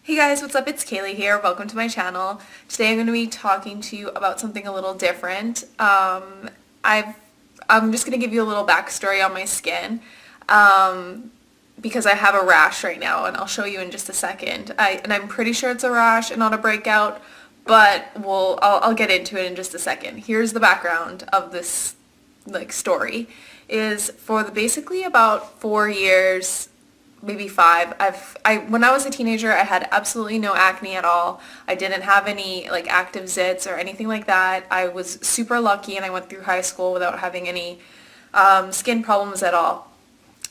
Hey guys, what's up? It's Kaylee here. Welcome to my channel. Today I'm going to be talking to you about something a little different. I'm just going to give you a little backstory on my skin because I have a rash right now, and I'll show you in just a second. I'm pretty sure it's a rash and not a breakout, but I'll get into it in just a second. Here's the background of this story. Is for basically about 4 years, maybe 5. When I was a teenager, I had absolutely no acne at all. I didn't have any active zits or anything like that. I was super lucky, and I went through high school without having any skin problems at all.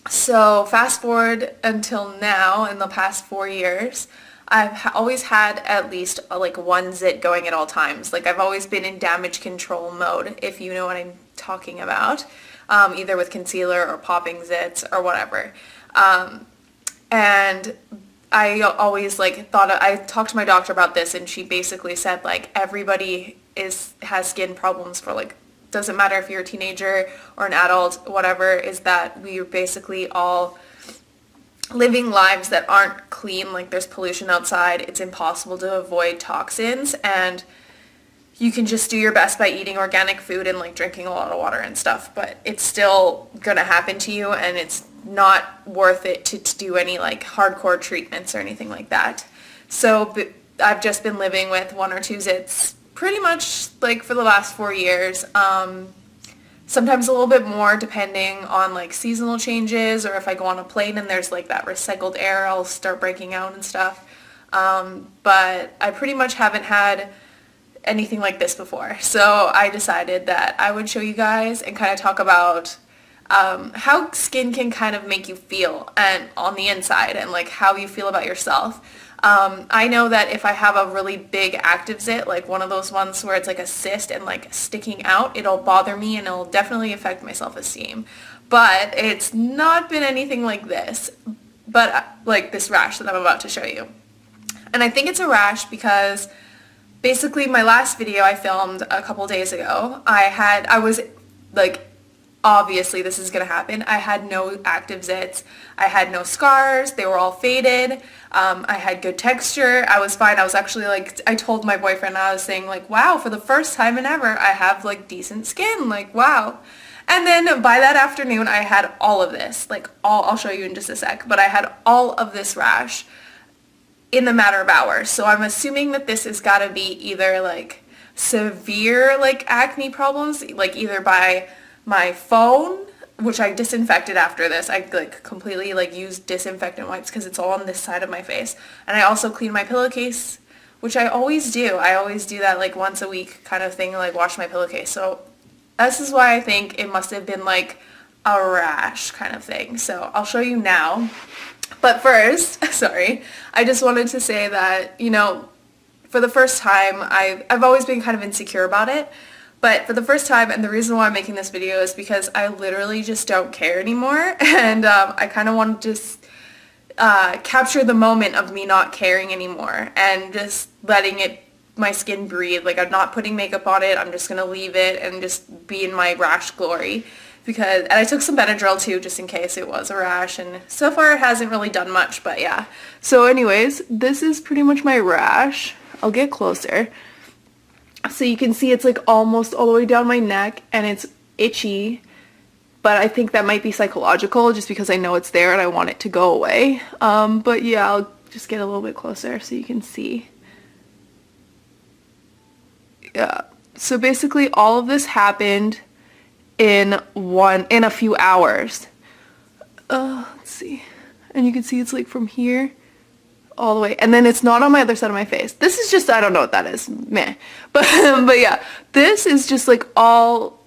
So fast forward until now, in the past 4 years, I've always had at least one zit going at all times. I've always been in damage control mode, if you know what I'm talking about, either with concealer or popping zits or whatever. And I always thought, I talked to my doctor about this, and she basically said everybody has skin problems for doesn't matter if you're a teenager or an adult, whatever, is that we're basically all living lives that aren't clean. There's pollution outside, it's impossible to avoid toxins, and you can just do your best by eating organic food and drinking a lot of water and stuff, but it's still gonna happen to you, and it's not worth it to do any hardcore treatments or anything like that. So I've just been living with 1 or 2 zits pretty much for the last 4 years. Sometimes a little bit more depending on seasonal changes, or if I go on a plane and there's that recycled air, I'll start breaking out and stuff. But I pretty much haven't had anything like this before. So I decided that I would show you guys and kind of talk about how skin can kind of make you feel and on the inside, and how you feel about yourself. I know that if I have a really big active zit, one of those ones where it's a cyst and sticking out, it'll bother me and it'll definitely affect my self-esteem. But it's not been anything like this, but this rash that I'm about to show you. And I think it's a rash because basically my last video I filmed a couple days ago, I was obviously this is gonna happen. I had no active zits. I had no scars. They were all faded. I had good texture. I was fine. I was actually I told my boyfriend, I was saying wow, for the first time in ever, I have decent skin. Wow. And then by that afternoon, I had all of this. I'll show you in just a sec, but I had all of this rash in the matter of hours. So I'm assuming that this has got to be either severe acne problems, either by my phone, which I disinfected after this. I completely used disinfectant wipes because it's all on this side of my face. And I also cleaned my pillowcase, which I always do. I always do that once a week kind of thing, wash my pillowcase. So this is why I think it must have been a rash kind of thing. So I'll show you now. But first, sorry, I just wanted to say that, for the first time, I've always been kind of insecure about it. But for the first time, and the reason why I'm making this video is because I literally just don't care anymore. And I kind of want to just capture the moment of me not caring anymore and just letting my skin breathe. I'm not putting makeup on it. I'm just going to leave it and just be in my rash glory. And I took some Benadryl too, just in case it was a rash. And so far it hasn't really done much, but yeah. So anyways, this is pretty much my rash. I'll get closer. So you can see it's almost all the way down my neck, and it's itchy, but I think that might be psychological just because I know it's there and I want it to go away. But yeah, I'll just get a little bit closer so you can see. Yeah, so basically all of this happened in a few hours. Let's see, and you can see it's from here all the way, and then it's not on my other side of my face. This is just, I don't know what that is, meh. But yeah, this is just all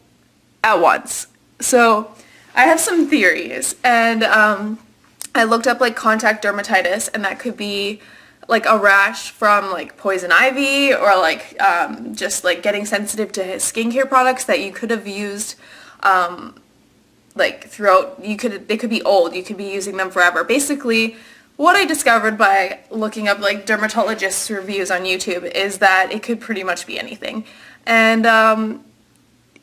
at once. So I have some theories, and I looked up contact dermatitis, and that could be a rash from poison ivy, or just getting sensitive to skincare products that you could have used throughout. They could be old, you could be using them forever. Basically what I discovered by looking up dermatologists' reviews on YouTube is that it could pretty much be anything. And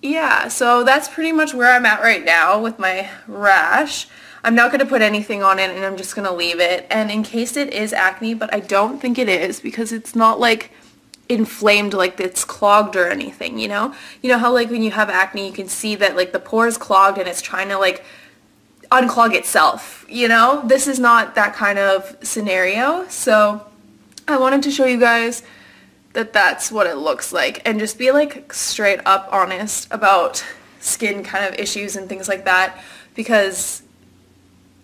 yeah, so that's pretty much where I'm at right now with my rash. I'm not going to put anything on it, and I'm just going to leave it. And in case it is acne, but I don't think it is because it's not like inflamed, like it's clogged or anything, you know? You know how like when you have acne, you can see that like the pore is clogged and it's trying to like unclog itself, you know? This is not that kind of scenario. So I wanted to show you guys that that's what it looks like, and just be like straight up honest about skin kind of issues and things like that, because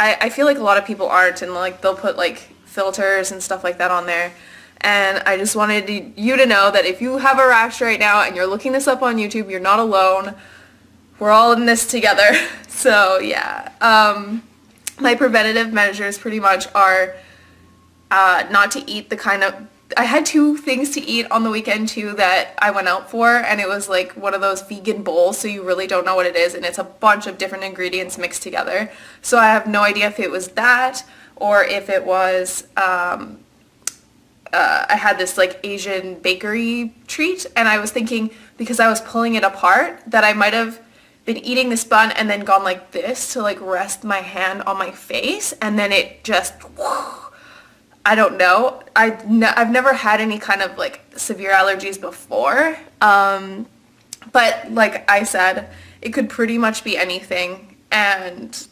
I feel like a lot of people aren't, and like they'll put like filters and stuff like that on there. And I just wanted you to know that if you have a rash right now and you're looking this up on YouTube, you're not alone. We're all in this together. So yeah, my preventative measures pretty much are not to eat the kind of, I had 2 things to eat on the weekend too that I went out for, and it was like one of those vegan bowls, so you really don't know what it is, and it's a bunch of different ingredients mixed together. So I have no idea if it was that or if it was I had this like Asian bakery treat, and I was thinking, because I was pulling it apart, that I might have been eating this bun and then gone like this to like rest my hand on my face, and then it just, I don't know. I've never had any kind of like severe allergies before, but like I said, it could pretty much be anything. And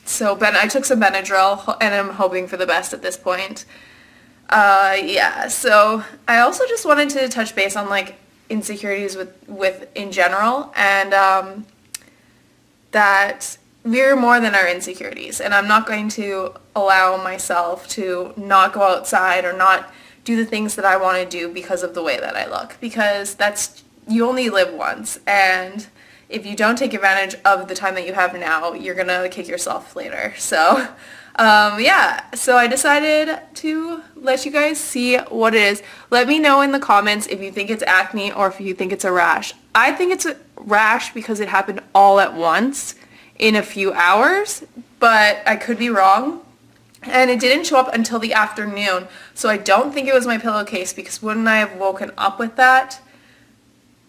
so I took some Benadryl, and I'm hoping for the best at this point. Yeah, so I also just wanted to touch base on like insecurities with in general, and that we're more than our insecurities, and I'm not going to allow myself to not go outside or not do the things that I want to do because of the way that I look, because you only live once, and if you don't take advantage of the time that you have now, you're gonna kick yourself later. So yeah, so I decided to let you guys see what it is. Let me know in the comments if you think it's acne or if you think it's a rash. I think it's a rash because it happened all at once in a few hours, but I could be wrong. And it didn't show up until the afternoon, so I don't think it was my pillowcase, because wouldn't I have woken up with that?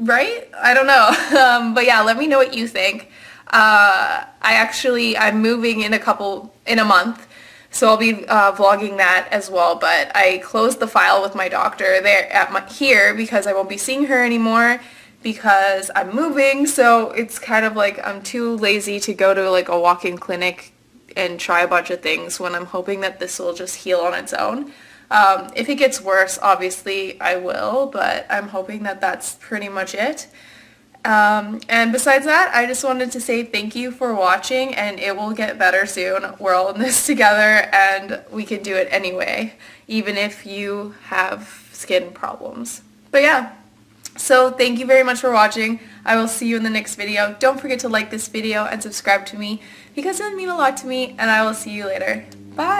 Right? I don't know. But yeah, let me know what you think. I'm moving in a month, so I'll be vlogging that as well, but I closed the file with my doctor there here because I won't be seeing her anymore because I'm moving, so it's kind of like I'm too lazy to go to like a walk-in clinic and try a bunch of things when I'm hoping that this will just heal on its own. If it gets worse, obviously I will, but I'm hoping that that's pretty much it. And besides that, I just wanted to say thank you for watching, and it will get better soon. We're all in this together, and we can do it anyway, even if you have skin problems. But yeah, so thank you very much for watching. I will see you in the next video. Don't forget to like this video and subscribe to me because it would mean a lot to me, and I will see you later. Bye!